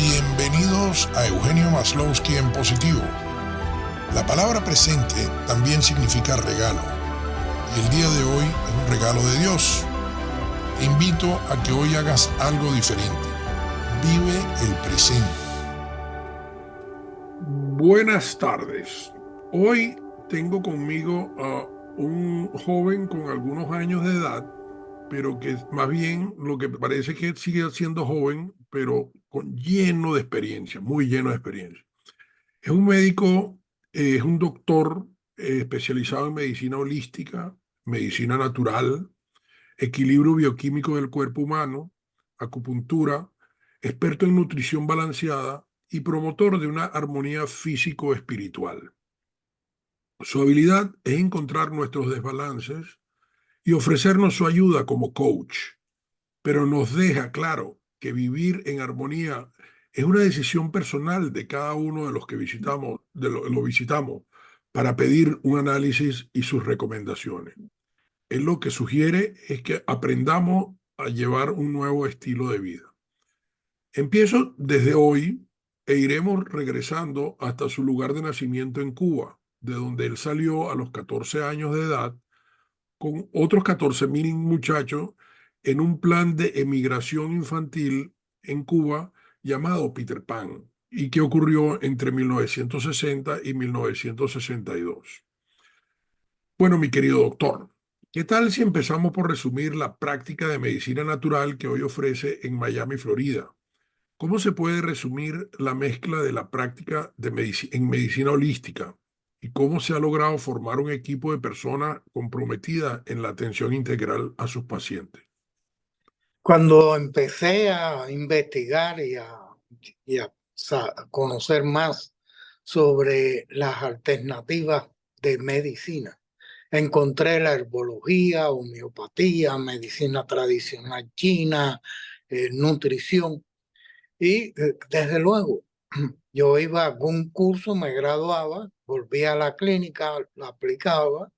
Bienvenidos a Eugenio Maslowski en positivo. La palabra presente también significa regalo, y el día de hoy es un regalo de Dios. Te invito a que hoy hagas algo diferente. Vive el presente. Buenas tardes. Hoy tengo conmigo a un joven con algunos años de edad, pero que más bien lo que parece que sigue siendo joven, pero lleno de experiencia, muy lleno de experiencia. Es un médico, es un doctor especializado en medicina holística, medicina natural, equilibrio bioquímico del cuerpo humano, acupuntura, experto en nutrición balanceada y promotor de una armonía físico-espiritual. Su habilidad es encontrar nuestros desbalances y ofrecernos su ayuda como coach, pero nos deja claro que vivir en armonía es una decisión personal de cada uno de los que visitamos, lo visitamos, para pedir un análisis y sus recomendaciones. Él lo que sugiere es que aprendamos a llevar un nuevo estilo de vida. Empiezo desde hoy e iremos regresando hasta su lugar de nacimiento en Cuba, de donde él salió a los 14 años de edad con otros 14.000 muchachos en un plan de emigración infantil en Cuba llamado Peter Pan y que ocurrió entre 1960 y 1962. Bueno, mi querido doctor, ¿qué tal si empezamos por resumir la práctica de medicina natural que hoy ofrece en Miami, Florida? ¿Cómo se puede resumir la mezcla de la práctica en medicina holística y cómo se ha logrado formar un equipo de personas comprometidas en la atención integral a sus pacientes? Cuando empecé a investigar y a conocer más sobre las alternativas de medicina, encontré la herbología, homeopatía, medicina tradicional china, nutrición y desde luego yo iba a algún curso, me graduaba, volvía a la clínica, la aplicaba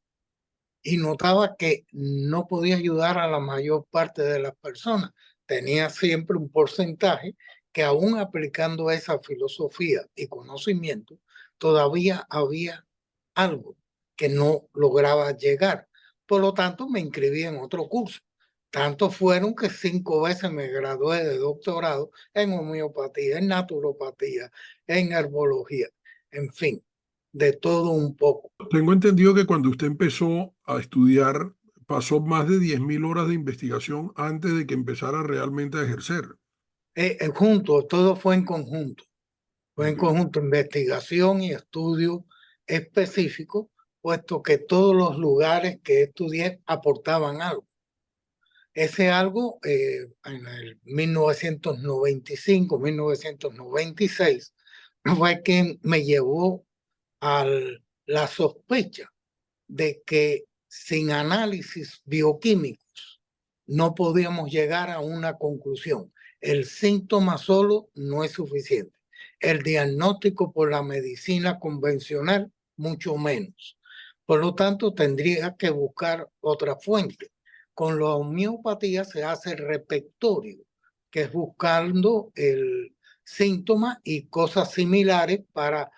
y notaba que no podía ayudar a la mayor parte de las personas. Tenía siempre un porcentaje que aún aplicando esa filosofía y conocimiento, todavía había algo que no lograba llegar. Por lo tanto, me inscribí en otro curso. Tanto fueron que 5 veces me gradué de doctorado en homeopatía, en naturopatía, en herbología, en fin, de todo un poco. Tengo entendido que cuando usted empezó a estudiar, pasó más de 10.000 horas de investigación antes de que empezara realmente a ejercer. Junto, todo fue en conjunto. Fue en Okay. conjunto investigación y estudio específico, puesto que todos los lugares que estudié aportaban algo. Ese algo en el 1995, 1996, fue quien me llevó a la sospecha de que sin análisis bioquímicos no podíamos llegar a una conclusión. El síntoma solo no es suficiente. El diagnóstico por la medicina convencional, mucho menos. Por lo tanto, tendría que buscar otra fuente. Con la homeopatía se hace el repertorio, que es buscando el síntoma y cosas similares para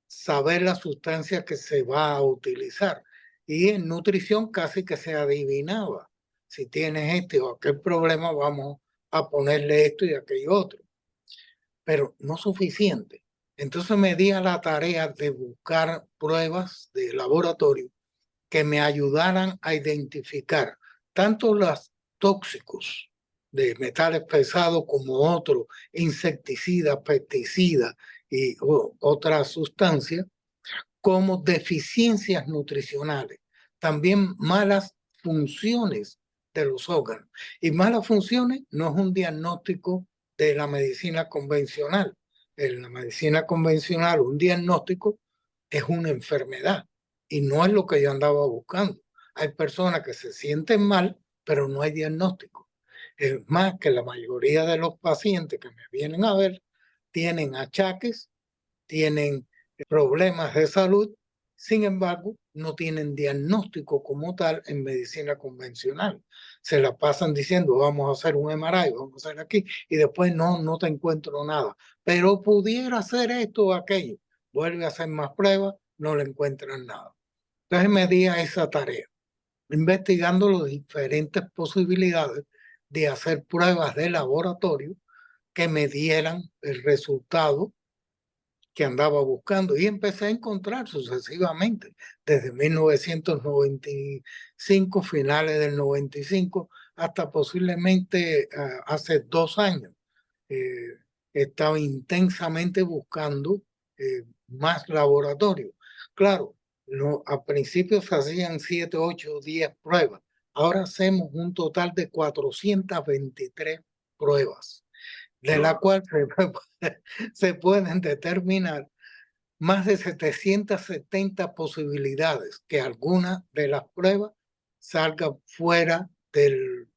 saber la sustancia que se va a utilizar. Y en nutrición casi que se adivinaba. Si tienes este o aquel problema, vamos a ponerle esto y aquello otro. Pero no suficiente. Entonces me di a la tarea de buscar pruebas de laboratorio que me ayudaran a identificar tanto los tóxicos de metales pesados como otros, insecticidas, pesticidas y otras sustancias, como deficiencias nutricionales, también malas funciones de los órganos. Y malas funciones no es un diagnóstico de la medicina convencional. En la medicina convencional, un diagnóstico es una enfermedad y no es lo que yo andaba buscando. Hay personas que se sienten mal, pero no hay diagnóstico. Es más que la mayoría de los pacientes que me vienen a ver tienen achaques, tienen problemas de salud, sin embargo, no tienen diagnóstico como tal en medicina convencional. Se la pasan diciendo, vamos a hacer un MRI, vamos a hacer aquí, y después no te encuentro nada. Pero pudiera hacer esto o aquello. Vuelve a hacer más pruebas, no le encuentran nada. Entonces me di a esa tarea, investigando las diferentes posibilidades de hacer pruebas de laboratorio que me dieran el resultado que andaba buscando y empecé a encontrar sucesivamente desde 1995, finales del 95, hasta posiblemente hace 2 años. Eh, Estaba intensamente buscando más laboratorios. Claro, no, a principio se hacían 7, 8, 10 pruebas. Ahora hacemos un total de 423 pruebas, de la Claro. cual se pueden determinar más de 770 posibilidades que alguna de las pruebas salga fuera del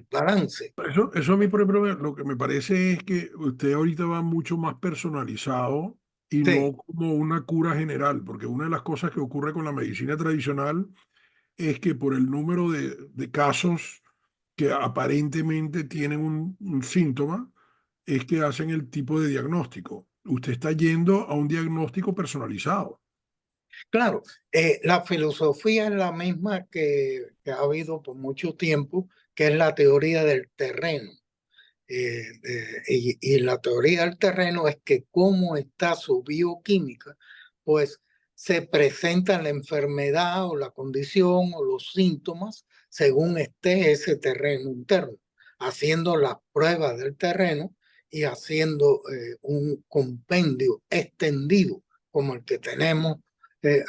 balance. Eso a mí, por ejemplo, lo que me parece es que usted ahorita va mucho más personalizado y Sí, no como una cura general, porque una de las cosas que ocurre con la medicina tradicional es que por el número de casos que aparentemente tienen un síntoma, es que hacen el tipo de diagnóstico. Usted está yendo a un diagnóstico personalizado. claro, la filosofía es la misma que ha habido por mucho tiempo, que es la teoría del terreno. Y la teoría del terreno es que cómo está su bioquímica, pues se presenta la enfermedad o la condición o los síntomas según esté ese terreno interno, haciendo las pruebas del terreno y haciendo un compendio extendido como el que tenemos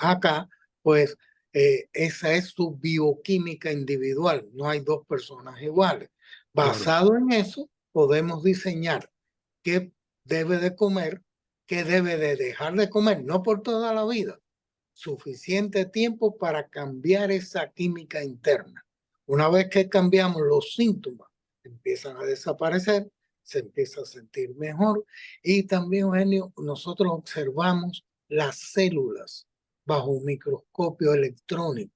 acá, pues esa es su bioquímica individual, no hay dos personas iguales. Claro, Basado en eso, podemos diseñar qué debe de comer, qué debe de dejar de comer, no por toda la vida, suficiente tiempo para cambiar esa química interna. Una vez que cambiamos los síntomas, empiezan a desaparecer, se empieza a sentir mejor y también, Eugenio, nosotros observamos las células bajo un microscopio electrónico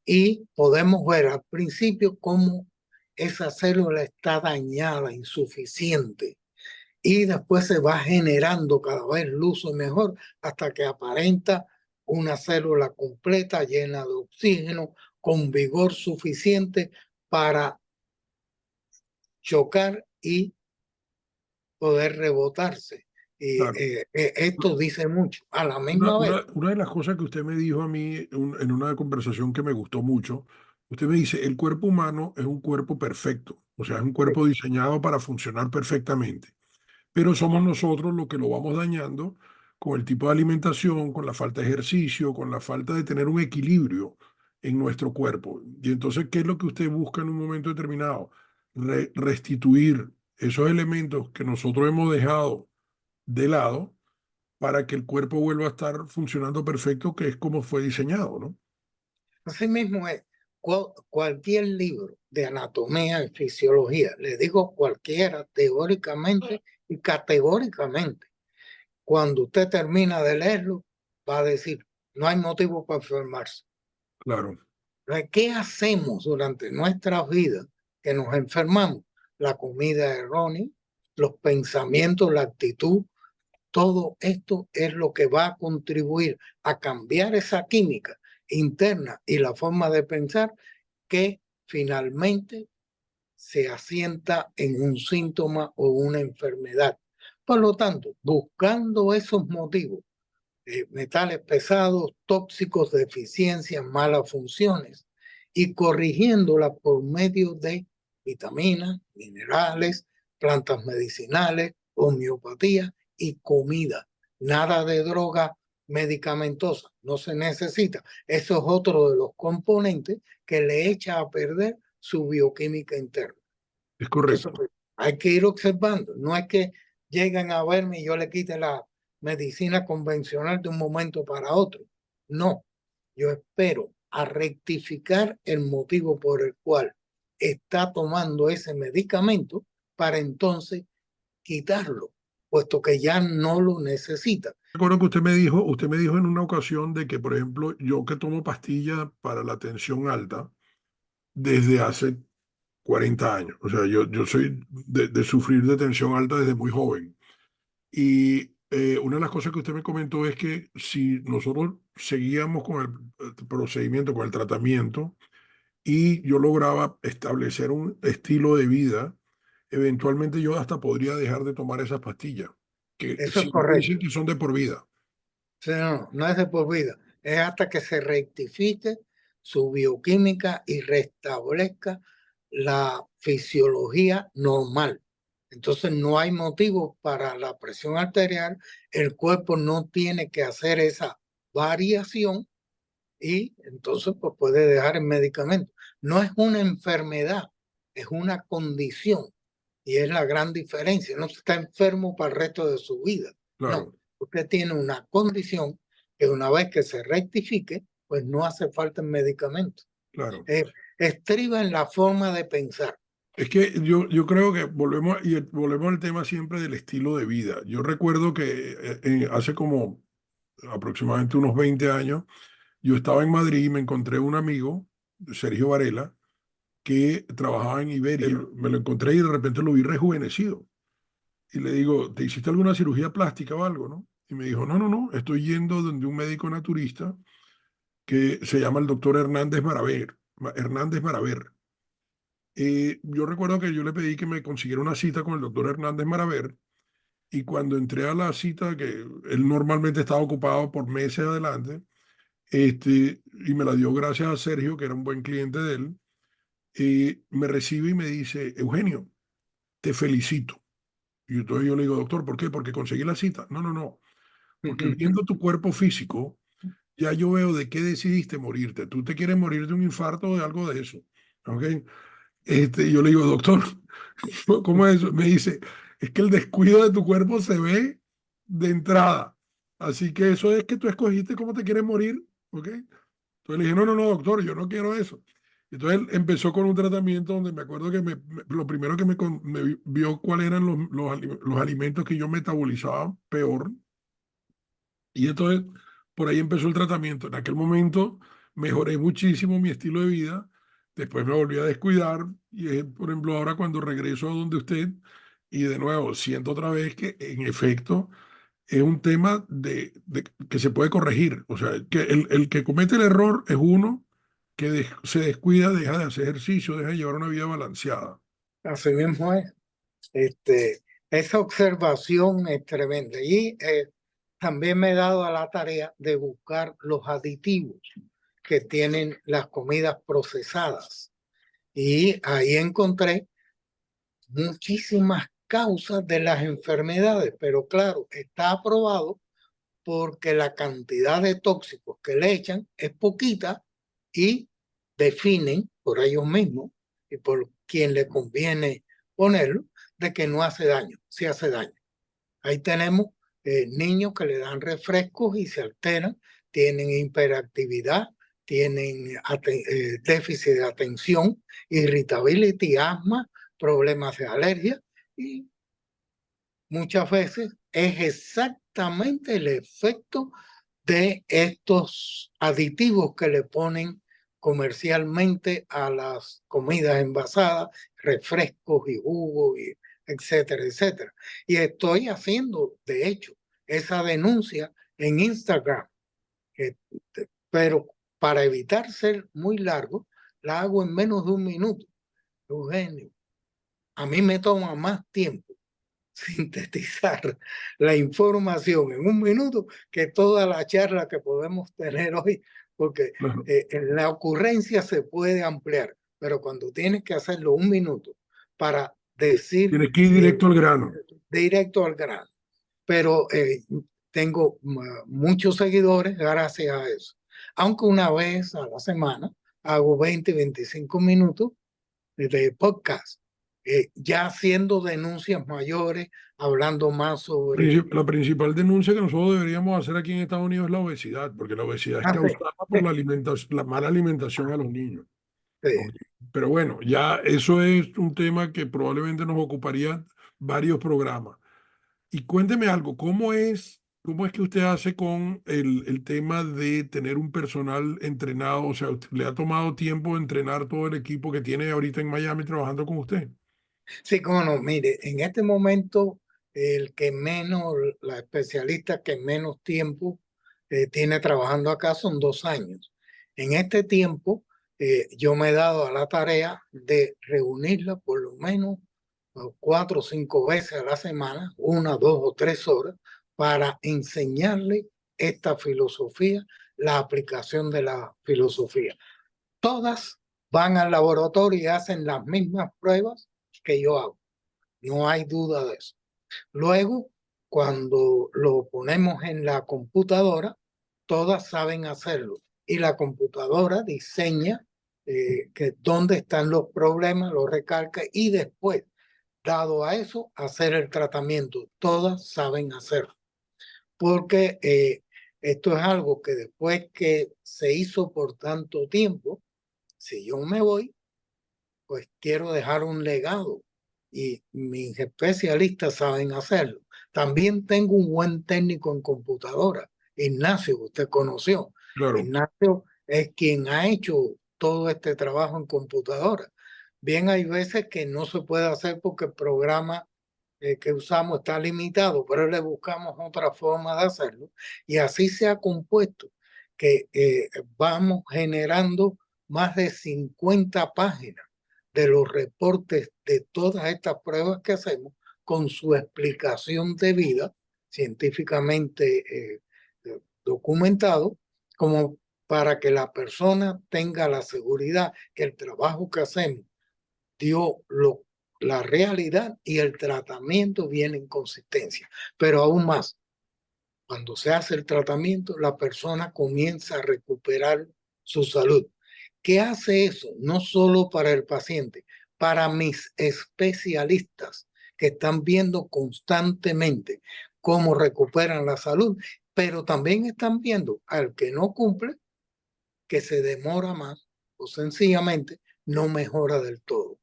y podemos ver al principio cómo esa célula está dañada, insuficiente, y después se va generando cada vez luz y mejor hasta que aparenta una célula completa llena de oxígeno con vigor suficiente para chocar y poder rebotarse. Y claro. esto dice mucho. A la Una, misma vez, una, una de las cosas que usted me dijo a mí en una conversación que me gustó mucho, usted me dice, el cuerpo humano es un cuerpo perfecto, o sea, es un cuerpo diseñado para funcionar perfectamente, pero somos nosotros los que lo vamos dañando con el tipo de alimentación, con la falta de ejercicio, con la falta de tener un equilibrio en nuestro cuerpo. Y entonces, ¿qué es lo que usted busca en un momento determinado? Restituir esos elementos que nosotros hemos dejado de lado para que el cuerpo vuelva a estar funcionando perfecto, que es como fue diseñado, ¿no? así mismo es. Cualquier libro de anatomía y fisiología, le digo cualquiera, teóricamente y categóricamente, cuando usted termina de leerlo, va a decir, no hay motivo para enfermarse. Claro, ¿Qué hacemos durante nuestras vidas que nos enfermamos? La comida errónea, los pensamientos, la actitud, todo esto es lo que va a contribuir a cambiar esa química interna y la forma de pensar que finalmente se asienta en un síntoma o una enfermedad. Por lo tanto, buscando esos motivos, metales pesados, tóxicos, deficiencias, malas funciones, y corrigiéndola por medio de vitaminas, minerales, plantas medicinales, homeopatía y comida. Nada de droga medicamentosa, no se necesita. Eso es otro de los componentes que le echa a perder su bioquímica interna. es Entonces, correcto. pues, hay que ir observando. No es que lleguen a verme y yo le quite la medicina convencional de un momento para otro. No, yo espero a rectificar el motivo por el cual está tomando ese medicamento para entonces quitarlo. puesto que ya no lo necesita. Recuerdo que usted me dijo en una ocasión de que, por ejemplo, yo que tomo pastillas para la tensión alta desde hace 40 años. O sea, yo soy de sufrir de tensión alta desde muy joven. Y una de las cosas que usted me comentó es que si nosotros seguíamos con el procedimiento, con el tratamiento, y yo lograba establecer un estilo de vida, eventualmente yo hasta podría dejar de tomar esas pastillas, que Eso es sí me dicen correcto. que son de por vida. Sí, no, no es de por vida, es hasta que se rectifique su bioquímica y restablezca la fisiología normal. Entonces no hay motivo para la presión arterial, el cuerpo no tiene que hacer esa variación y entonces pues puede dejar el medicamento. No es una enfermedad, es una condición y es la gran diferencia. No está enfermo para el resto de su vida. No, Claro, usted tiene una condición que una vez que se rectifique, pues no hace falta el medicamento. claro. Estriba en la forma de pensar. Es que yo creo que volvemos al tema siempre del estilo de vida. Yo recuerdo que hace como aproximadamente unos 20 años, yo estaba en Madrid y me encontré un amigo, Sergio Varela, que trabajaba en Iberia. Me lo encontré y de repente lo vi rejuvenecido. Y le digo, ¿te hiciste alguna cirugía plástica o algo, no? Y me dijo, no, no, no, estoy yendo donde un médico naturista que se llama el doctor Hernández Maraver. Hernández Maraver. Yo recuerdo que yo le pedí que me consiguiera una cita con el doctor Hernández Maraver y cuando entré a la cita, que él normalmente estaba ocupado por meses adelante, y me la dio gracias a Sergio, que era un buen cliente de él, me recibe y me dice, Eugenio, te felicito. Y entonces yo le digo, doctor, ¿por qué? Porque conseguí la cita. No, no, no, porque viendo tu cuerpo físico, ya yo veo de qué decidiste morirte. Tú te quieres morir de un infarto o de algo de eso. ¿Ok? Yo le digo, doctor, ¿cómo es eso? Me dice, es que el descuido de tu cuerpo se ve de entrada. Así que eso es que tú escogiste cómo te quieres morir. ¿Ok? Entonces le dije, no, no, no, doctor, yo no quiero eso. Entonces él empezó con un tratamiento donde me acuerdo que lo primero que me vio cuáles eran los alimentos que yo metabolizaba peor. Y entonces por ahí empezó el tratamiento. En aquel momento mejoré muchísimo mi estilo de vida. Después me volví a descuidar. Y es, por ejemplo, ahora cuando regreso a donde usted y de nuevo siento otra vez que en efecto es un tema que se puede corregir. O sea, que el que comete el error es uno que se descuida, deja de hacer ejercicio, deja de llevar una vida balanceada. Así mismo es. Este, esa observación es tremenda. Y también me he dado a la tarea de buscar los aditivos que tienen las comidas procesadas. Y ahí encontré muchísimas causas de las enfermedades, pero claro, está aprobado porque la cantidad de tóxicos que le echan es poquita y definen por ellos mismos y por quien le conviene ponerlo, de que no hace daño, sí hace daño. Ahí tenemos niños que le dan refrescos y se alteran, tienen hiperactividad, tienen déficit de atención, irritabilidad, asma, problemas de alergia y muchas veces es exactamente el efecto de estos aditivos que le ponen comercialmente a las comidas envasadas, refrescos y jugos, y etcétera, etcétera. Y estoy haciendo, de hecho, esa denuncia en Instagram, que- pero para evitar ser muy largo, la hago en menos de un minuto. Eugenio, a mí me toma más tiempo sintetizar la información en un minuto que toda la charla que podemos tener hoy, porque Claro. la ocurrencia se puede ampliar, pero cuando tienes que hacerlo un minuto para decir Tienes que ir directo al grano. directo al grano, pero tengo muchos seguidores gracias a eso. Aunque una vez a la semana hago 20, 25 minutos de podcast, ya haciendo denuncias mayores, hablando más sobre... La principal denuncia que nosotros deberíamos hacer aquí en Estados Unidos es la obesidad, porque la obesidad es Ah, sí, causada por la mala alimentación a los niños. sí, Ok. Pero bueno, ya eso es un tema que probablemente nos ocuparía varios programas. Y cuénteme algo, cómo es que usted hace con el tema de tener un personal entrenado? O sea, ¿le ha tomado tiempo entrenar todo el equipo que tiene ahorita en Miami trabajando con usted? Sí, cómo no, mire, en este momento el que menos, la especialista que menos tiempo tiene trabajando acá son 2 años. En este tiempo yo me he dado a la tarea de reunirla por lo menos 4 o 5 veces a la semana, 1, 2 o 3 horas, para enseñarle esta filosofía, la aplicación de la filosofía. Todas van al laboratorio y hacen las mismas pruebas que yo hago. No hay duda de eso. Luego, cuando lo ponemos en la computadora, todas saben hacerlo. Y la computadora diseña que dónde están los problemas, los recalca y después, dado a eso, hacer el tratamiento. Todas saben hacerlo. Porque esto es algo que después que se hizo por tanto tiempo, si yo me voy, pues quiero dejar un legado y mis especialistas saben hacerlo. También tengo un buen técnico en computadora, Ignacio, que usted conoció. Claro, Ignacio es quien ha hecho todo este trabajo en computadora. Bien, hay veces que no se puede hacer porque el programa que usamos está limitado, pero le buscamos otra forma de hacerlo y así se ha compuesto que vamos generando más de 50 páginas de los reportes de todas estas pruebas que hacemos con su explicación debida, científicamente documentado, como para que la persona tenga la seguridad que el trabajo que hacemos dio la realidad y el tratamiento viene en consistencia. Pero aún más, cuando se hace el tratamiento, la persona comienza a recuperar su salud. ¿Qué hace eso? No solo para el paciente, para mis especialistas que están viendo constantemente cómo recuperan la salud, pero también están viendo al que no cumple, que se demora más o sencillamente no mejora del todo.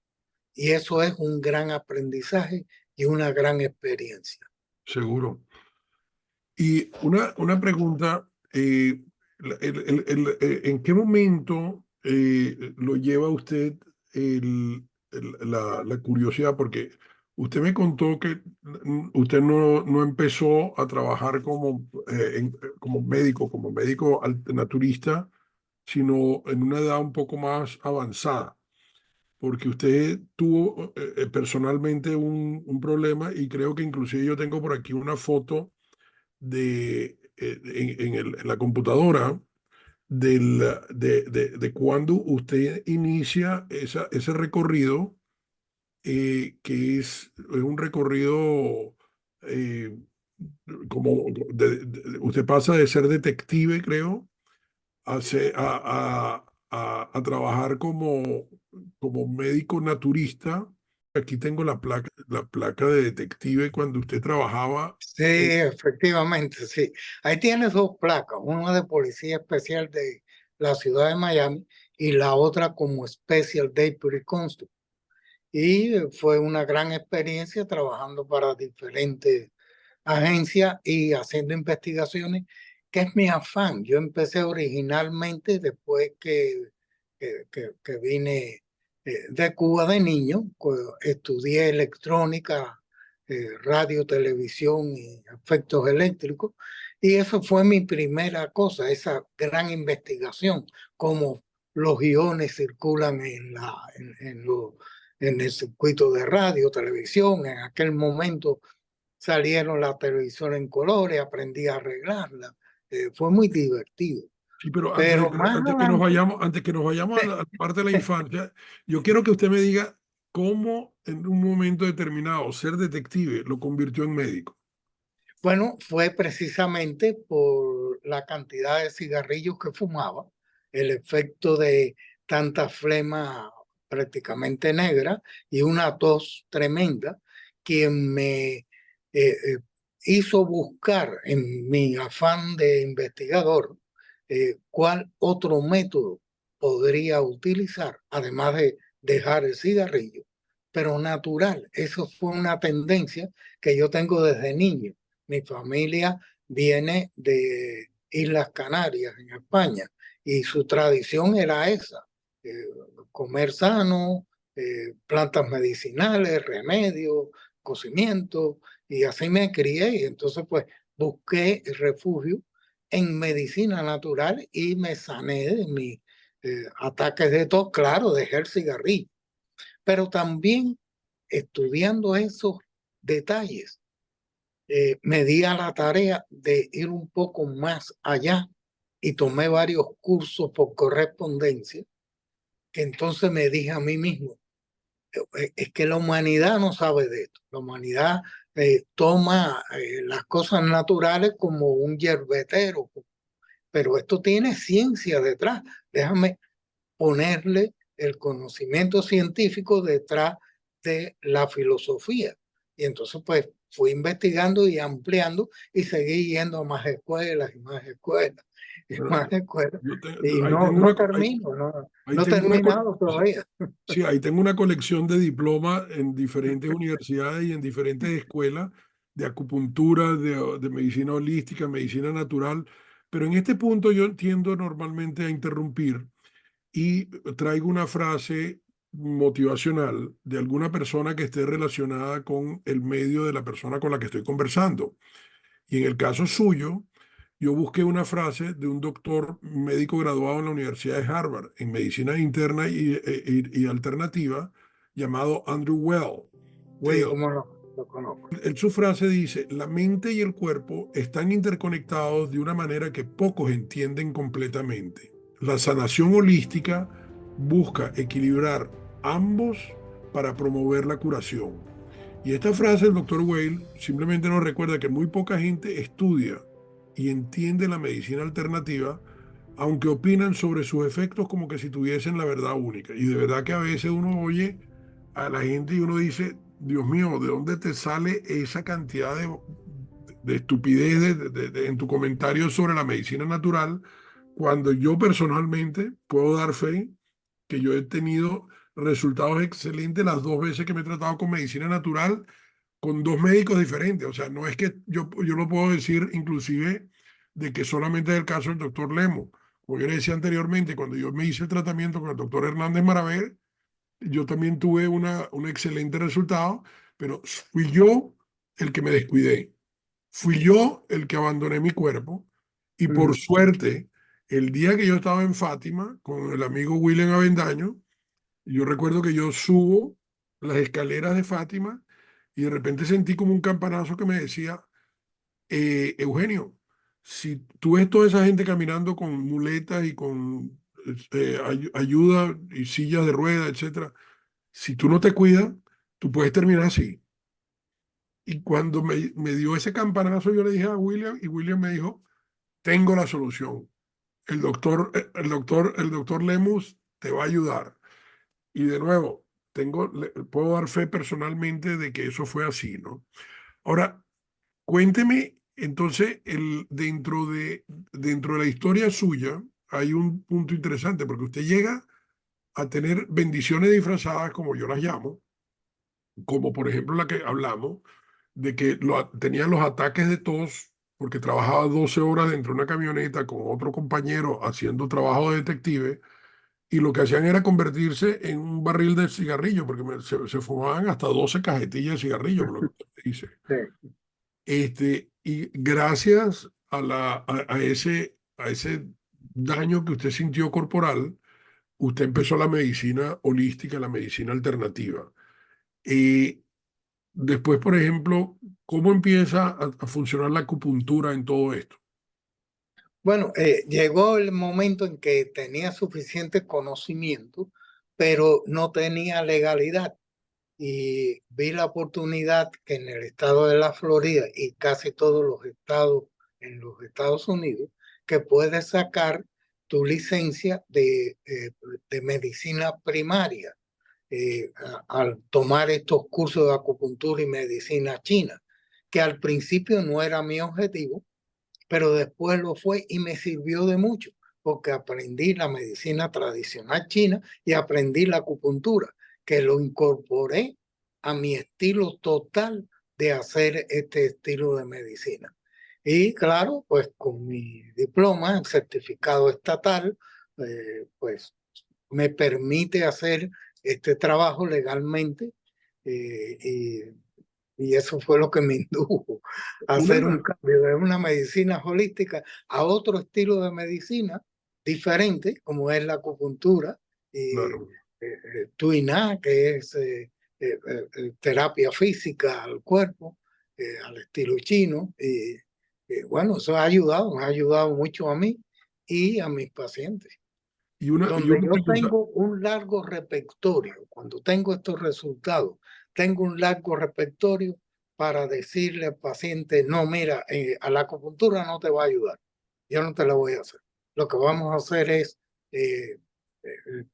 Y eso es un gran aprendizaje y una gran experiencia. seguro. Y una pregunta, ¿en qué momento lo lleva usted la curiosidad? Porque usted me contó que usted no empezó a trabajar como médico naturista, sino en una edad un poco más avanzada, porque usted tuvo personalmente un problema y creo que inclusive yo tengo por aquí una foto en la computadora de cuando usted inicia ese recorrido, que es un recorrido eh, usted pasa de ser detective, creo, a trabajar como médico naturista. Aquí tengo la placa de detective cuando usted trabajaba. Sí, efectivamente, sí. Ahí tienes dos placas, una de Policía Especial de la ciudad de Miami y la otra como Special Deputy Constable. Y fue una gran experiencia trabajando para diferentes agencias y haciendo investigaciones, que es mi afán. Yo empecé originalmente después que vine de Cuba de niño, estudié electrónica, radio, televisión y efectos eléctricos, y eso fue mi primera cosa, esa gran investigación, cómo los iones circulan en el circuito de radio, televisión. En aquel momento salieron las televisiones en colores, aprendí a arreglarla. Fue muy divertido. Sí, pero Pero más adelante, antes que nos vayamos a la parte de la infancia, yo quiero que usted me diga cómo en un momento determinado ser detective lo convirtió en médico. bueno, fue precisamente por la cantidad de cigarrillos que fumaba, el efecto de tanta flema prácticamente negra y una tos tremenda, quien me hizo buscar en mi afán de investigador cuál otro método podría utilizar, además de dejar el cigarrillo, pero natural. Eso fue una tendencia que yo tengo desde niño. Mi familia viene de Islas Canarias, en España, y su tradición era esa, eh, comer sano, plantas medicinales, remedios, cocimiento, y así me crié. Y entonces, pues, busqué refugio en medicina natural y me sané de mis ataques de tos, claro, dejé el cigarrillo, pero también estudiando esos detalles, me di a la tarea de ir un poco más allá y tomé varios cursos por correspondencia, que entonces me dije a mí mismo, es que la humanidad no sabe de esto. La humanidad toma las cosas naturales como un yerbetero, pero esto tiene ciencia detrás. Déjame ponerle el conocimiento científico detrás de la filosofía. Y entonces, pues, fui investigando y ampliando y seguí yendo a más escuelas y más escuelas y Bueno, más escuelas. Y ahí no, tengo no termino, ahí no he tengo terminado todavía. sí, ahí tengo una colección de diplomas en diferentes universidades y en diferentes escuelas de acupuntura, de medicina holística, medicina natural. Pero en este punto yo tiendo normalmente a interrumpir y traigo una frase motivacional de alguna persona que esté relacionada con el medio de la persona con la que estoy conversando. Y en el caso suyo, yo busqué una frase de un doctor médico graduado en la Universidad de Harvard en medicina interna y alternativa, llamado Andrew Weil. Sí, Weil. cómo no, lo conozco. Su frase dice, la mente y el cuerpo están interconectados de una manera que pocos entienden completamente. La sanación holística busca equilibrar ambos para promover la curación. Y esta frase del doctor Weil simplemente nos recuerda que muy poca gente estudia y entiende la medicina alternativa, aunque opinan sobre sus efectos como que si tuviesen la verdad única. Y de verdad que a veces uno oye a la gente y uno dice, Dios mío, ¿de dónde te sale esa cantidad de estupidez en tu comentario sobre la medicina natural? Cuando yo personalmente puedo dar fe que yo he tenido resultados excelentes las dos veces que me he tratado con medicina natural con dos médicos diferentes. O sea, no es que yo lo puedo decir inclusive de que solamente es el caso del doctor Lemo. Como yo le decía anteriormente, cuando yo me hice el tratamiento con el doctor Hernández Maraver, yo también tuve un excelente resultado, pero fui yo el que me descuidé. Fui yo el que abandoné mi cuerpo y por Ujú. suerte, el día que yo estaba en Fátima con el amigo William Avendaño, yo recuerdo que yo subo las escaleras de Fátima y de repente sentí como un campanazo que me decía, Eugenio, si tú ves toda esa gente caminando con muletas y con ayuda y sillas de ruedas, etcétera, si tú no te cuidas, tú puedes terminar así. Y cuando me dio ese campanazo, yo le dije a William y William me dijo, tengo la solución. El doctor Lemus te va a ayudar. Y de nuevo, puedo dar fe personalmente de que eso fue así, ¿no? Ahora, cuénteme, entonces, dentro de la historia suya, hay un punto interesante, porque usted llega a tener bendiciones disfrazadas, como yo las llamo, como por ejemplo la que hablamos, de que tenía los ataques de tos, porque trabajaba 12 horas dentro de una camioneta con otro compañero haciendo trabajo de detective y lo que hacían era convertirse en un barril de cigarrillo, porque se fumaban hasta 12 cajetillas de cigarrillo, por lo que usted me dice. Sí. Y gracias a ese daño que usted sintió corporal, usted empezó la medicina holística, la medicina alternativa. Y después, por ejemplo, ¿cómo empieza a funcionar la acupuntura en todo esto? Bueno, llegó el momento en que tenía suficiente conocimiento, pero no tenía legalidad. Y vi la oportunidad que en el estado de la Florida y casi todos los estados en los Estados Unidos, que puedes sacar tu licencia de medicina primaria al tomar estos cursos de acupuntura y medicina china, que al principio no era mi objetivo, pero después lo fue y me sirvió de mucho, porque aprendí la medicina tradicional china y aprendí la acupuntura, que lo incorporé a mi estilo total de hacer este estilo de medicina. Y claro, pues con mi diploma, el certificado estatal, pues me permite hacer este trabajo legalmente eh, y, y eso fue lo que me indujo a hacer un Una, cambio de una medicina holística a otro estilo de medicina diferente, como es la acupuntura y claro. Tuiná, que es terapia física al cuerpo, al estilo chino. Y bueno, eso ha ayudado, me ha ayudado mucho a mí y a mis pacientes. Y Donde una yo cosa, tengo un largo repertorio, cuando tengo estos resultados, tengo un largo repertorio para decirle al paciente, no, mira, a la acupuntura no te va a ayudar, yo no te la voy a hacer. Lo que vamos a hacer es eh, eh,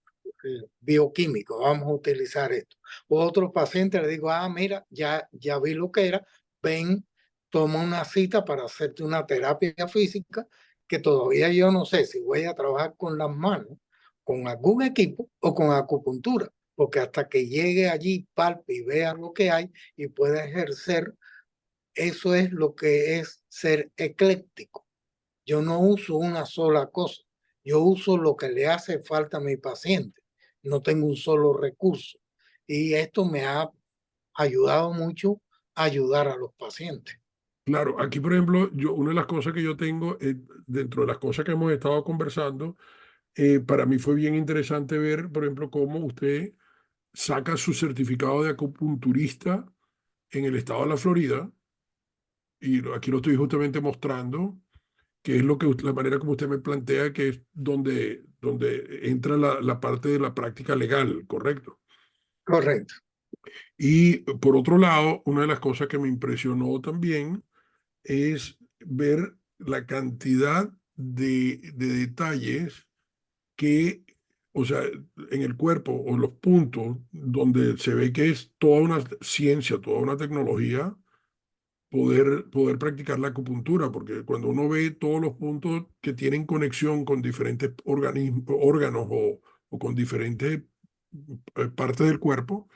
bioquímico, vamos a utilizar esto. O otro paciente le digo, ah, mira, ya vi lo que era, ven, toma una cita para hacerte una terapia física que todavía yo no sé si voy a trabajar con las manos, con algún equipo o con acupuntura, porque hasta que llegue allí, palpe y vea lo que hay y pueda ejercer, eso es lo que es ser ecléctico. Yo no uso una sola cosa, yo uso lo que le hace falta a mi paciente. No tengo un solo recurso. Y esto me ha ayudado mucho a ayudar a los pacientes. claro, aquí por ejemplo, una de las cosas que yo tengo, dentro de las cosas que hemos estado conversando, para mí fue bien interesante ver, por ejemplo, cómo usted saca su certificado de acupunturista en el estado de la Florida, y aquí lo estoy justamente mostrando, que es la manera como usted me plantea, que es donde entra la parte de la práctica legal, ¿correcto? Correcto. Y por otro lado, una de las cosas que me impresionó también es ver la cantidad de detalles que, o sea, en el cuerpo o los puntos donde se ve que es toda una ciencia, toda una tecnología, poder practicar la acupuntura, porque cuando uno ve todos los puntos que tienen conexión con diferentes órganos o con diferentes partes del cuerpo,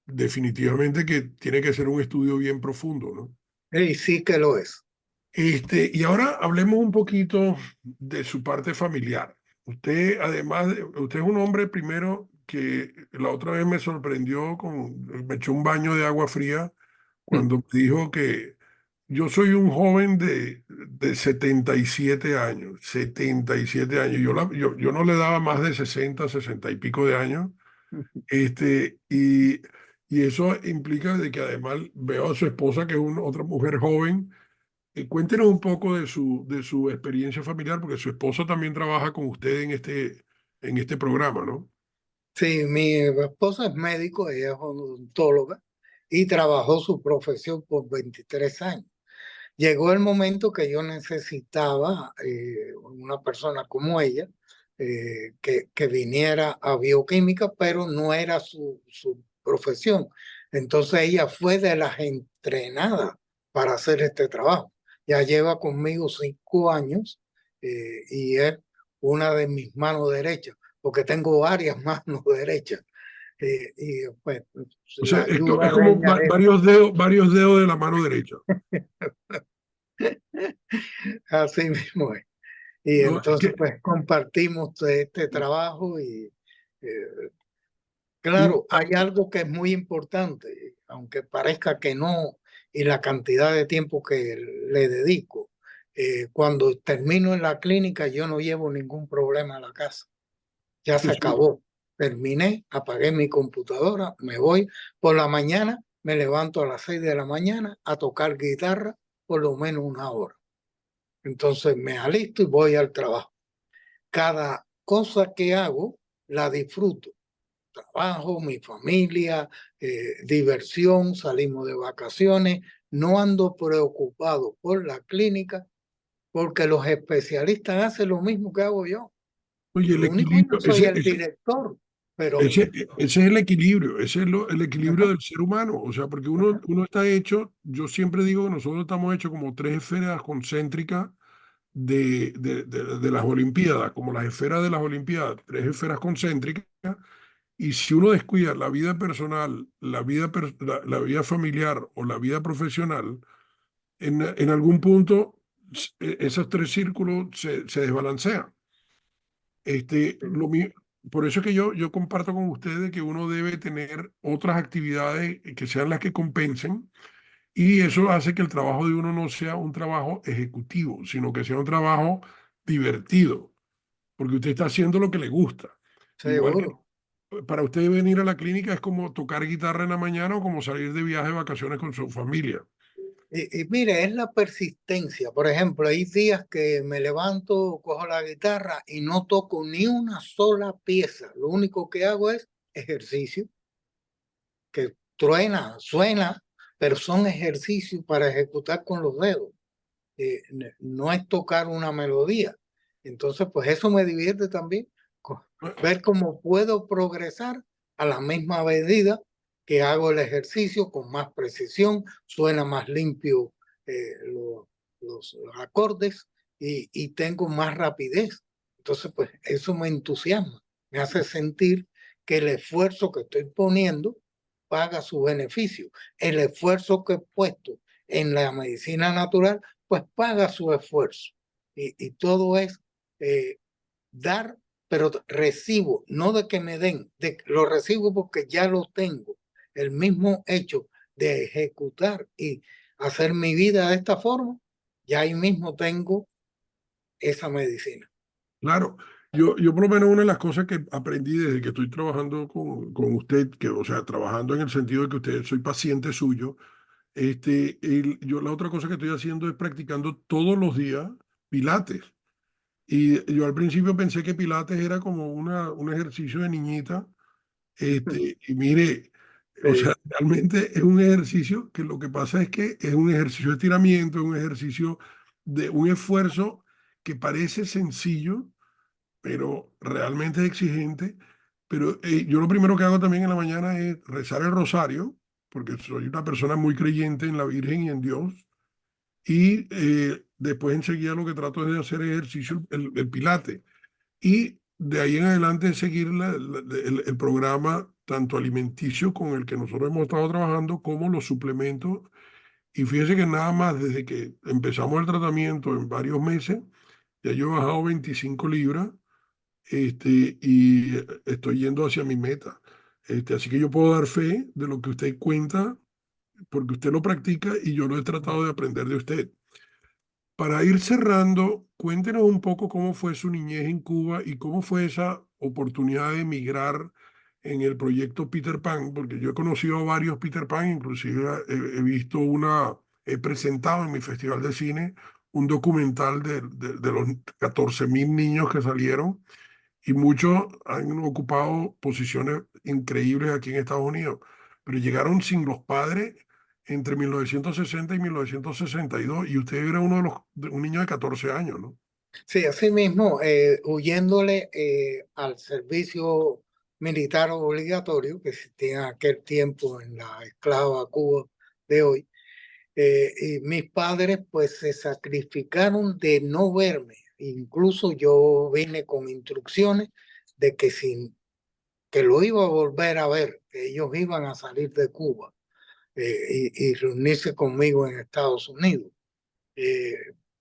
definitivamente que tiene que ser un estudio bien profundo, ¿no? Y sí que lo es. Y ahora hablemos un poquito de su parte familiar. Usted, además, usted es un hombre primero que la otra vez me sorprendió me echó un baño de agua fría cuando me dijo que yo soy un joven de 77 años, 77 años. Yo no le daba más de 60, 60 y pico de años. Este, y, y eso implica de que además veo a su esposa, que es otra mujer joven. Cuéntenos un poco de su experiencia familiar, porque su esposa también trabaja con usted en este programa, ¿no? Sí, mi esposa es médico, ella es odontóloga y trabajó su profesión por 23 años. Llegó el momento que yo necesitaba una persona como ella que viniera a bioquímica, pero no era su profesión. Entonces ella fue de las entrenadas para hacer este trabajo. Ya lleva conmigo 5 años y es una de mis manos derechas, porque tengo varias manos derechas. Y pues O sea, la es ayuda de como ella es varios dedos de la mano derecha, así mismo. Y ¿no? entonces, pues compartimos este trabajo y Un- claro, hay algo que es muy importante, aunque parezca que no, y la cantidad de tiempo que le dedico. Cuando termino en la clínica, yo no llevo ningún problema a la casa. Ya se eso, acabó. Terminé, apagué mi computadora, me voy por la mañana, me levanto a las 6 de la mañana a tocar guitarra por lo menos una hora. Entonces me alisto y voy al trabajo. Cada cosa que hago la disfruto. Trabajo, mi familia, diversión, salimos de vacaciones. No ando preocupado por la clínica porque los especialistas hacen lo mismo que hago yo. oye, Yo el lo único, yo equilibrio, soy el director, pero ese es el equilibrio, ese es el equilibrio del ser humano. O sea, porque uno está hecho, yo siempre digo que nosotros estamos hechos como tres esferas concéntricas de las Olimpiadas, como las esferas de las Olimpiadas, tres esferas concéntricas, Y si uno descuida la vida personal, la vida familiar o la vida profesional, en algún punto esos tres círculos se desbalancean. Sí, Por eso es que yo comparto con ustedes que uno debe tener otras actividades que sean las que compensen, y eso hace que el trabajo de uno no sea un trabajo ejecutivo, sino que sea un trabajo divertido, porque usted está haciendo lo que le gusta. Igual que seguro. para usted venir a la clínica es como tocar guitarra en la mañana o como salir de viaje de vacaciones con su familia. Y mire, es la persistencia. Por ejemplo, hay días que me levanto, cojo la guitarra y no toco ni una sola pieza. Lo único que hago es ejercicio, que truena, suena, pero son ejercicios para ejecutar con los dedos. No es tocar una melodía. Entonces, pues eso me divierte también, ver cómo puedo progresar a la misma medida que hago el ejercicio con más precisión, suena más limpio los acordes y tengo más rapidez. Entonces, pues eso me entusiasma, me hace sentir que el esfuerzo que estoy poniendo paga su beneficio. El esfuerzo que he puesto en la medicina natural pues paga su esfuerzo. Y todo es eh, dar, pero recibo, no de que me den, lo recibo porque ya lo tengo. El mismo hecho de ejecutar y hacer mi vida de esta forma, ya ahí mismo tengo esa medicina. Claro, yo por lo menos una de las cosas que aprendí desde que estoy trabajando con usted, que, o sea, trabajando en el sentido de que usted soy paciente suyo, yo la otra cosa que estoy haciendo es practicando todos los días pilates. Y yo al principio pensé que pilates era como un ejercicio de niñita. Y mire, o sea, Sí, realmente es un ejercicio que lo que pasa es que es un ejercicio de estiramiento, es un ejercicio de un esfuerzo que parece sencillo, pero realmente es exigente. Pero yo lo primero que hago también en la mañana es rezar el rosario, porque soy una persona muy creyente en la Virgen y en Dios. Y después enseguida lo que trato es de hacer ejercicio, el pilate. Y de ahí en adelante seguir el programa tanto alimenticio con el que nosotros hemos estado trabajando como los suplementos. Y fíjese que nada más desde que empezamos el tratamiento en varios meses, ya yo he bajado 25 libras, y estoy yendo hacia mi meta. Así que yo puedo dar fe de lo que usted cuenta, porque usted lo practica y yo lo he tratado de aprender de usted. Para ir cerrando, cuéntenos un poco cómo fue su niñez en Cuba y cómo fue esa oportunidad de emigrar en el proyecto Peter Pan, porque yo he conocido a varios Peter Pan, inclusive he visto he presentado en mi festival de cine un documental de los 14.000 niños que salieron, y muchos han ocupado posiciones increíbles aquí en Estados Unidos, pero llegaron sin los padres entre 1960 y 1962, y usted era un niño de 14 años, ¿no? sí, así mismo, huyéndole al servicio militar obligatorio que existía en aquel tiempo en la esclava Cuba de hoy. Y mis padres pues se sacrificaron de no verme. Incluso yo vine con instrucciones de que, que lo iba a volver a ver, que ellos iban a salir de Cuba y reunirse conmigo en Estados Unidos. Eh,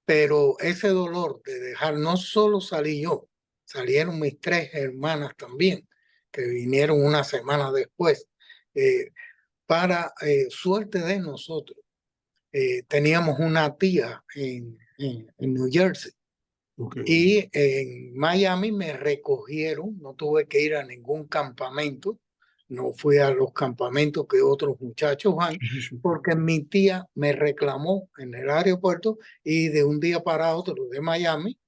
pero ese dolor de dejar, no solo salí yo, salieron mis tres hermanas también, que vinieron una semana después. Eh, para suerte de nosotros teníamos una tía en New Jersey Ok. y en Miami me recogieron, no tuve que ir a ningún campamento, no fui a los campamentos que otros muchachos van, Sí, sí, sí. porque mi tía me reclamó en el aeropuerto y de un día para otro de Miami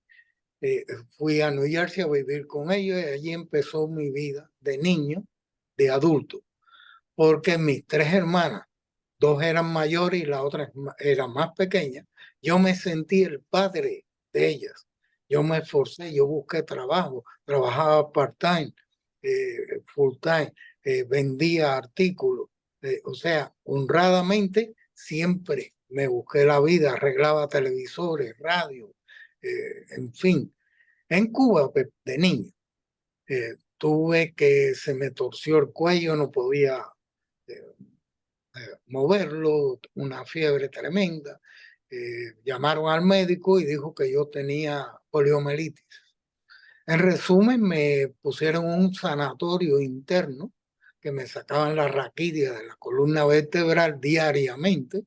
fui a New Jersey a vivir con ellos y allí empezó mi vida de niño, de adulto, porque mis tres hermanas, dos eran mayores y la otra era más pequeña, yo me sentí el padre de ellas. Yo me esforcé, yo busqué trabajo, trabajaba part-time, full-time, vendía artículos, o sea, honradamente siempre me busqué la vida, arreglaba televisores, radio, en fin, en Cuba de niño. se me torció el cuello, no podía eh, moverlo, una fiebre tremenda. Llamaron al médico y dijo que yo tenía poliomielitis. En resumen, me pusieron un sanatorio interno que me sacaban la raquidia de la columna vertebral diariamente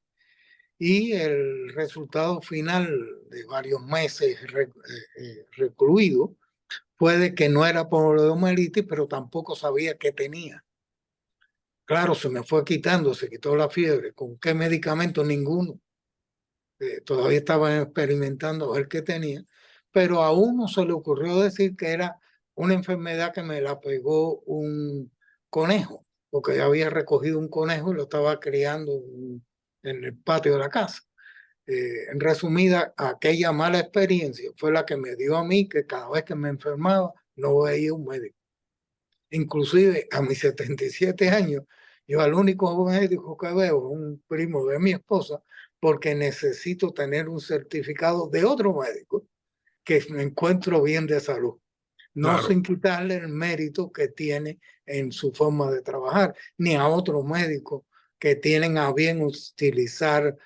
y el resultado final de varios meses recluido fue de que no era poliomielitis, pero tampoco sabía qué tenía. Claro, se me fue quitando, se quitó la fiebre. ¿Con qué medicamento? Ninguno. Todavía estaban experimentando a ver qué tenía, pero a uno se le ocurrió decir que era una enfermedad que me la pegó un conejo, porque yo había recogido un conejo y lo estaba criando en el patio de la casa. En resumida, aquella mala experiencia fue la que me dio a mí que cada vez que me enfermaba no veía un médico. Inclusive a mis 77 años, yo al único médico que veo es un primo de mi esposa, porque necesito tener un certificado de otro médico que me encuentro bien de salud, no Claro, sin quitarle el mérito que tiene en su forma de trabajar, ni a otros médicos que tienen a bien utilizar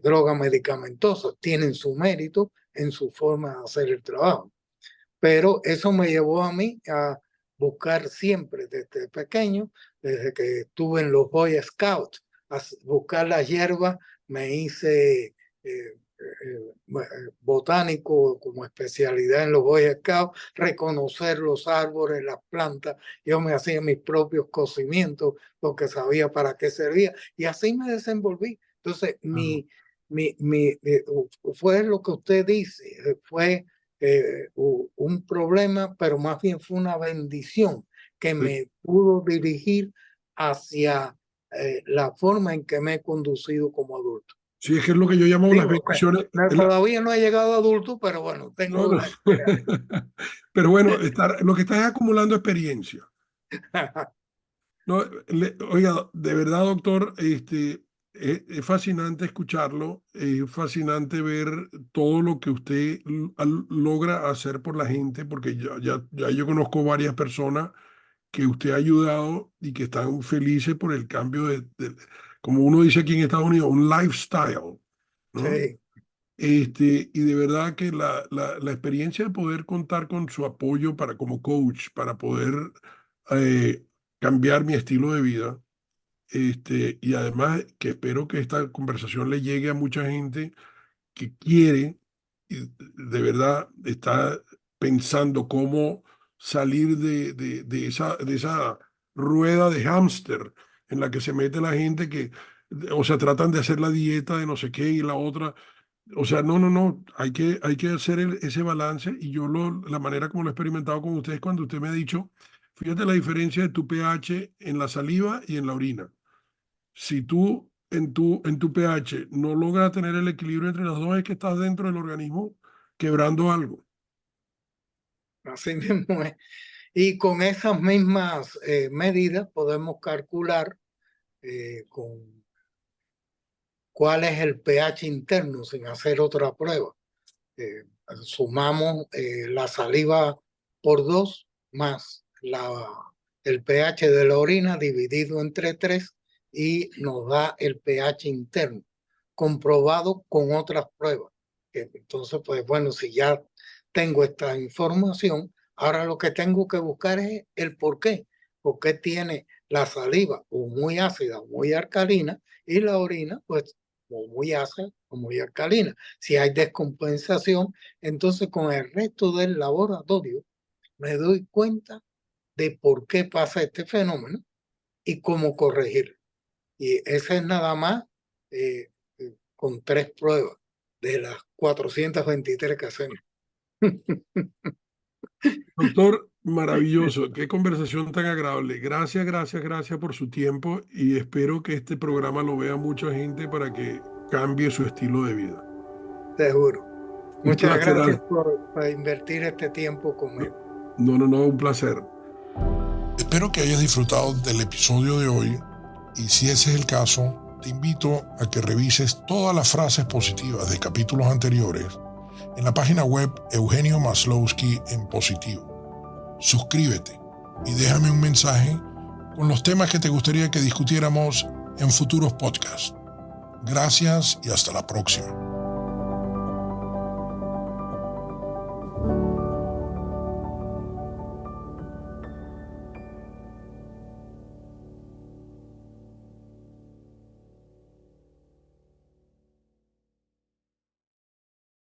drogas medicamentosas, tienen su mérito en su forma de hacer el trabajo. Pero eso me llevó a mí a buscar siempre desde pequeño, desde que estuve en los Boy Scouts, a buscar la hierba. Me hice botánico como especialidad en los Boy Scouts, reconocer los árboles, las plantas. Yo me hacía mis propios cocimientos porque sabía para qué servía y así me desenvolví. Entonces, claro. fue lo que usted dice, fue un problema, pero más bien fue una bendición que Sí, me pudo dirigir hacia la forma en que me he conducido como adulto. sí, es que es lo que yo llamo las Digo, bendiciones. todavía no he llegado a adulto, pero bueno, No, tengo no. la esperanza. Pero bueno, lo que estás es acumulando experiencia. No, oiga, de verdad, doctor, es fascinante escucharlo, es fascinante ver todo lo que usted logra hacer por la gente, porque ya yo conozco varias personas que usted ha ayudado y que están felices por el cambio como uno dice aquí en Estados Unidos, un lifestyle, ¿no? Sí, Y de verdad que la experiencia de poder contar con su apoyo para, como coach, para poder eh, cambiar mi estilo de vida, y además que espero que esta conversación le llegue a mucha gente que quiere, y de verdad está pensando cómo salir de esa rueda de hámster en la que se mete la gente que, o sea, tratan de hacer la dieta de no sé qué y la otra. O sea, no, no, no, hay que hacer ese balance y la manera como lo he experimentado con ustedes cuando usted me ha dicho, fíjate la diferencia de tu pH en la saliva y en la orina. Si tú en tu pH no logras tener el equilibrio entre las dos, es que estás dentro del organismo quebrando algo. así mismo es. Y con esas mismas medidas podemos calcular con cuál es el pH interno sin hacer otra prueba. eh, Sumamos la saliva por 2 más el pH de la orina dividido entre 3 y nos da el pH interno, comprobado con otras pruebas. Entonces, pues bueno, si ya tengo esta información, ahora lo que tengo que buscar es el por qué. ¿Por qué tiene la saliva o muy ácida o muy alcalina y la orina, pues, o muy ácida o muy alcalina? Si hay descompensación, entonces con el resto del laboratorio me doy cuenta de por qué pasa este fenómeno y cómo corregirlo. Y ese es nada más con 3 pruebas de las 423 que hacemos. Doctor, maravilloso, qué conversación tan agradable. Gracias, gracias, gracias por su tiempo y espero que este programa lo vea mucha gente para que cambie su estilo de vida. Seguro. Un Muchas placer. gracias por invertir este tiempo conmigo. No, no, no, un placer. Espero que hayas disfrutado del episodio de hoy y si ese es el caso, te invito a que revises todas las frases positivas de capítulos anteriores en la página web Eugenio Maslowski en Positivo. Suscríbete y déjame un mensaje con los temas que te gustaría que discutiéramos en futuros podcasts. Gracias y hasta la próxima.